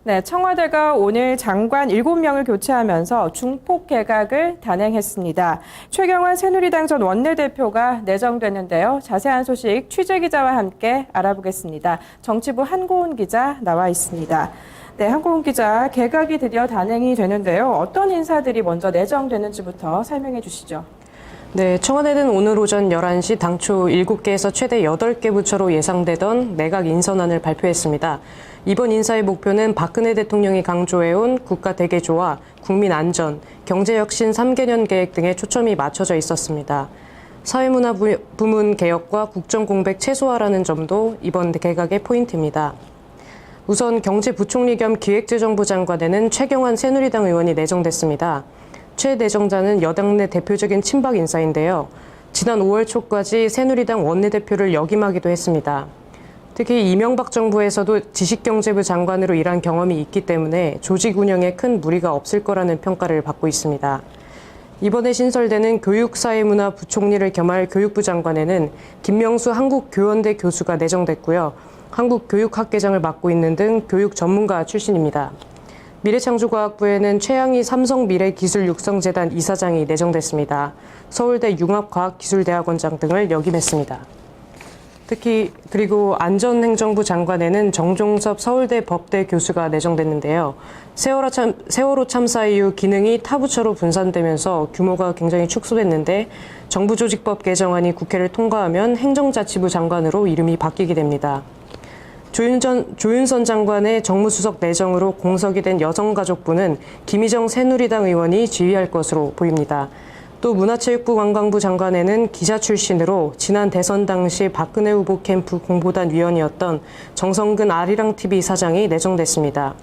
네, 청와대가 오늘 장관 7명을 교체하면서 중폭 개각을 단행했습니다. 최경환 새누리당 전 원내대표가 내정됐는데요. 자세한 소식 취재기자와 함께 알아보겠습니다. 정치부 한고은 기자 나와 있습니다. 네, 한고은 기자, 개각이 드디어 단행이 되는데요. 어떤 인사들이 먼저 내정되는지부터 설명해 주시죠. 네, 청와대는 오늘 오전 11시 당초 7개에서 최대 8개 부처로 예상되던 내각 인선안을 발표했습니다. 이번 인사의 목표는 박근혜 대통령이 강조해온 국가 대개조와 국민 안전, 경제혁신 3개년 계획 등에 초점이 맞춰져 있었습니다. 사회문화 부문 개혁과 국정공백 최소화라는 점도 이번 개각의 포인트입니다. 우선 경제부총리 겸 기획재정부 장관에는 최경환 새누리당 의원이 내정됐습니다. 최 내정자는 여당 내 대표적인 친박 인사인데요. 지난 5월 초까지 새누리당 원내대표를 역임하기도 했습니다. 특히 이명박 정부에서도 지식경제부 장관으로 일한 경험이 있기 때문에 조직 운영에 큰 무리가 없을 거라는 평가를 받고 있습니다. 이번에 신설되는 교육사회문화부총리를 겸할 교육부 장관에는 김명수 한국교원대 교수가 내정됐고요. 한국교육학개장을 맡고 있는 등 교육 전문가 출신입니다. 미래창조과학부에는 최양희 삼성미래기술육성재단 이사장이 내정됐습니다. 서울대 융합과학기술대학원장 등을 역임했습니다. 그리고 안전행정부 장관에는 정종섭 서울대 법대 교수가 내정됐는데요. 세월호 참사 이후 기능이 타 부처로 분산되면서 규모가 굉장히 축소됐는데 정부조직법 개정안이 국회를 통과하면 행정자치부 장관으로 이름이 바뀌게 됩니다. 조윤선 장관의 정무수석 내정으로 공석이 된 여성가족부는 김희정 새누리당 의원이 지휘할 것으로 보입니다. 또 문화체육부 관광부 장관에는 기자 출신으로 지난 대선 당시 박근혜 후보 캠프 공보단 위원이었던 정성근 아리랑TV 사장이 내정됐습니다.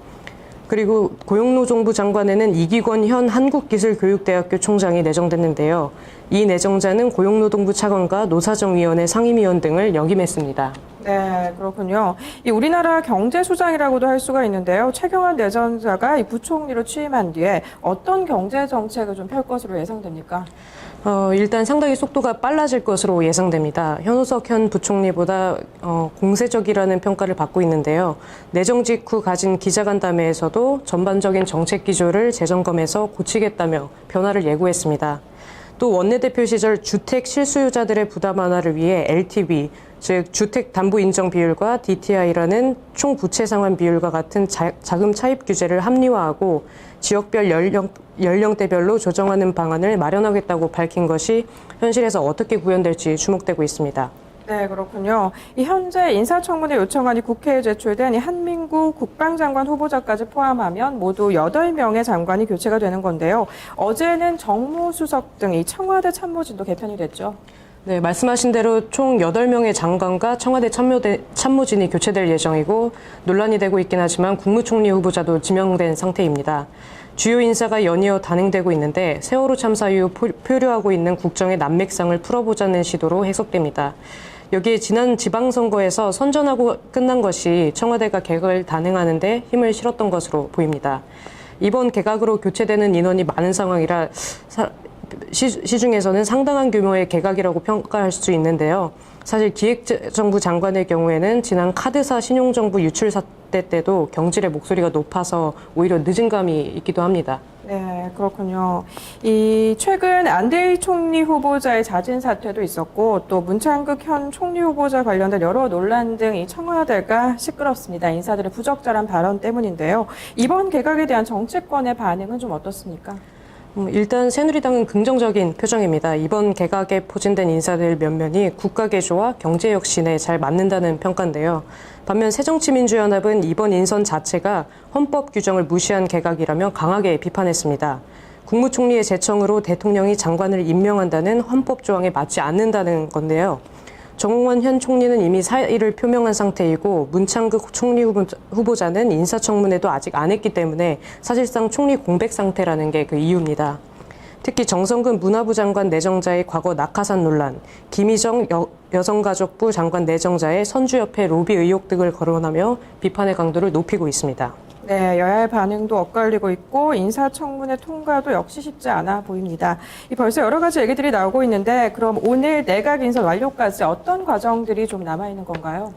그리고 고용노동부 장관에는 이기권 현 한국기술교육대학교 총장이 내정됐는데요. 이 내정자는 고용노동부 차관과 노사정위원회 상임위원 등을 역임했습니다. 네, 그렇군요. 이 우리나라 경제수장이라고도 할 수가 있는데요. 최경환 내정자가 이 부총리로 취임한 뒤에 어떤 경제 정책을 좀 펼 것으로 예상됩니까? 일단 상당히 속도가 빨라질 것으로 예상됩니다. 현우석 현 부총리보다 공세적이라는 평가를 받고 있는데요. 내정 직후 가진 기자간담회에서도 전반적인 정책 기조를 재점검해서 고치겠다며 변화를 예고했습니다. 또 원내대표 시절 주택 실수요자들의 부담 완화를 위해 LTV, 즉 주택담보인정 비율과 DTI라는 총부채 상환 비율과 같은 자금 차입 규제를 합리화하고 지역별 연령대별로 조정하는 방안을 마련하겠다고 밝힌 것이 현실에서 어떻게 구현될지 주목되고 있습니다. 네, 그렇군요. 이 현재 인사청문회 요청안이 국회에 제출된 이 한민구 국방장관 후보자까지 포함하면 모두 8명의 장관이 교체가 되는 건데요. 어제는 정무수석 등 이 청와대 참모진도 개편이 됐죠. 네, 말씀하신 대로 총 8명의 장관과 청와대 참모진이 교체될 예정이고 논란이 되고 있긴 하지만 국무총리 후보자도 지명된 상태입니다. 주요 인사가 연이어 단행되고 있는데 세월호 참사 이후 표류하고 있는 국정의 난맥상을 풀어보자는 시도로 해석됩니다. 여기에 지난 지방선거에서 선전하고 끝난 것이 청와대가 개각을 단행하는 데 힘을 실었던 것으로 보입니다. 이번 개각으로 교체되는 인원이 많은 상황이라 시중에서는 상당한 규모의 개각이라고 평가할 수 있는데요. 사실 기획정부 장관의 경우에는 지난 카드사 신용정보 유출 사태 때도 경질의 목소리가 높아서 오히려 늦은 감이 있기도 합니다. 네, 그렇군요. 이 최근 안대희 총리 후보자의 자진 사퇴도 있었고 또 문창극 현 총리 후보자 관련된 여러 논란 등 이 청와대가 시끄럽습니다. 인사들의 부적절한 발언 때문인데요. 이번 개각에 대한 정치권의 반응은 좀 어떻습니까? 일단 새누리당은 긍정적인 표정입니다. 이번 개각에 포진된 인사들 몇몇이 국가개조와 경제혁신에 잘 맞는다는 평가인데요. 반면 새정치민주연합은 이번 인선 자체가 헌법 규정을 무시한 개각이라며 강하게 비판했습니다. 국무총리의 제청으로 대통령이 장관을 임명한다는 헌법 조항에 맞지 않는다는 건데요. 정홍원 현 총리는 이미 사의를 표명한 상태이고 문창극 총리 후보자는 인사청문회도 아직 안 했기 때문에 사실상 총리 공백 상태라는 게 그 이유입니다. 특히 정성근 문화부 장관 내정자의 과거 낙하산 논란, 김희정 여성가족부 장관 내정자의 선주협회 로비 의혹 등을 거론하며 비판의 강도를 높이고 있습니다. 네, 여야의 반응도 엇갈리고 있고 인사청문회 통과도 역시 쉽지 않아 보입니다. 벌써 여러 가지 얘기들이 나오고 있는데 그럼 오늘 내각 인선 완료까지 어떤 과정들이 좀 남아있는 건가요?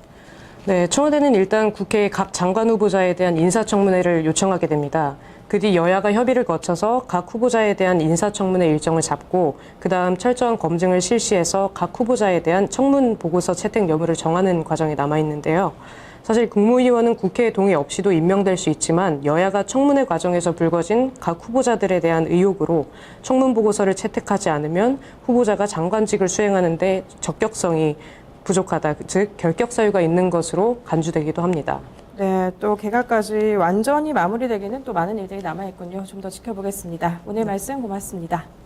네, 청와대는 일단 국회에 각 장관 후보자에 대한 인사청문회를 요청하게 됩니다. 그 뒤 여야가 협의를 거쳐서 각 후보자에 대한 인사청문회 일정을 잡고 그다음 철저한 검증을 실시해서 각 후보자에 대한 청문 보고서 채택 여부를 정하는 과정이 남아 있는데요. 사실 국무위원은 국회의 동의 없이도 임명될 수 있지만 여야가 청문회 과정에서 불거진 각 후보자들에 대한 의혹으로 청문 보고서를 채택하지 않으면 후보자가 장관직을 수행하는 데 적격성이 부족하다, 즉 결격 사유가 있는 것으로 간주되기도 합니다. 네, 또 개각까지 완전히 마무리되기는 또 많은 일들이 남아있군요. 좀 더 지켜보겠습니다. 오늘 말씀 고맙습니다.